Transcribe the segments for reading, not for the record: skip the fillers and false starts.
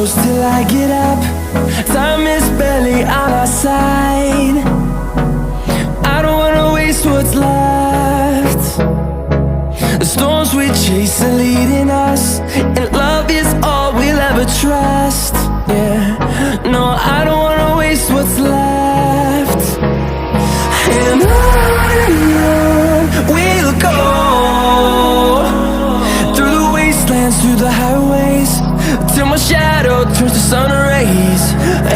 close till I get up. Time is barely on our side. I don't wanna waste what's left. The storms we chase are leading us, and love is all we'll ever trust. Yeah, no, I don't wanna waste what's left. And on we'll go, through the wastelands, through the highways, till my shadow turns to sun rays.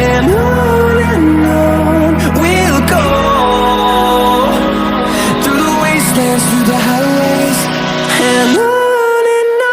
And on we'll go, through the wastelands, through the highways, and on we'll go.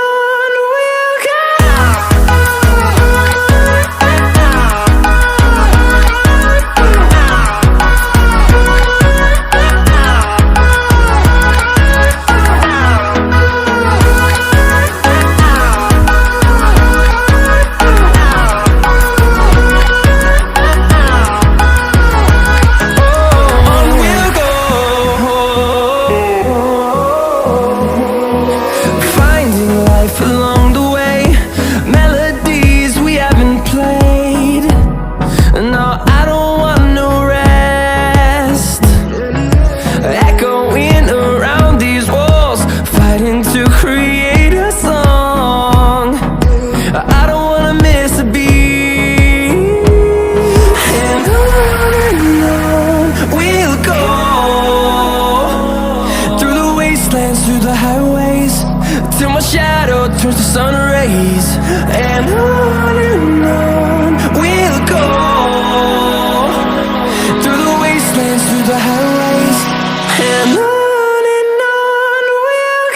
Through the highways, till my shadow turns to sun rays. And on we'll go, through the wastelands, through the highways, and on we'll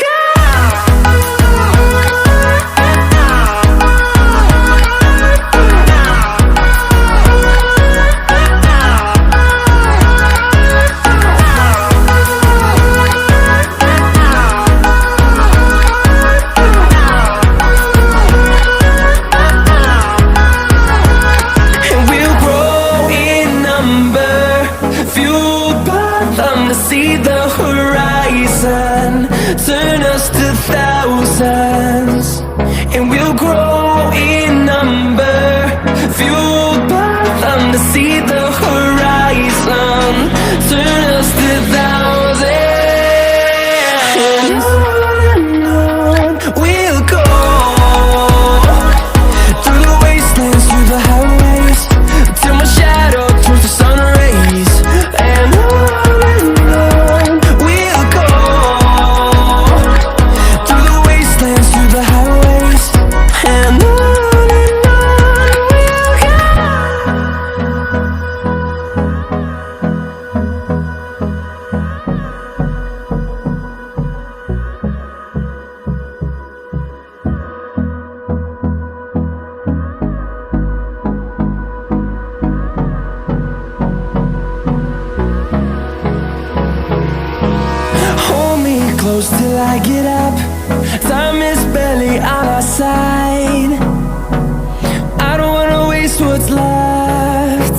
go. See the horizon, turn us to thousands, and we'll grow in number, fueled by them. To see the horizon, turn us to thousands, and on we'll go, through the wastelands, through the highways, till my shadow turns to sun rays. And close till I get up. Time is barely on our side. I don't wanna waste what's left.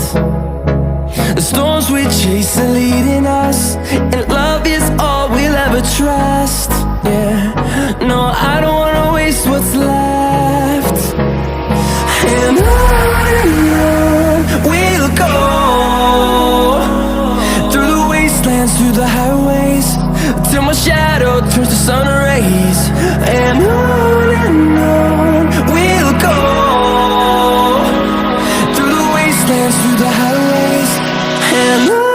The storms we chase are leading us, and love is all we'll ever trust. Yeah, no, I don't wanna waste what's left. And on we'll go, through the wastelands, through the highways, till my shadow turns to sun rays. And on we'll go, through the wastelands, through the highways, and on.